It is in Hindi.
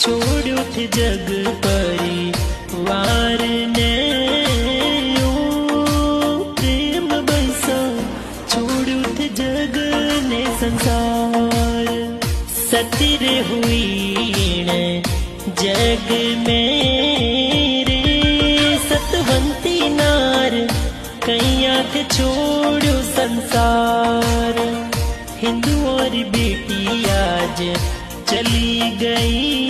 छोड़ो थे जग परिवार ने प्रेम बसा छोड़ो थे जग ने संसार सतिर हुई जग मेरे सतवंती नार कैया थे छोड़ो संसार हिंदू और बेटी आज चली गई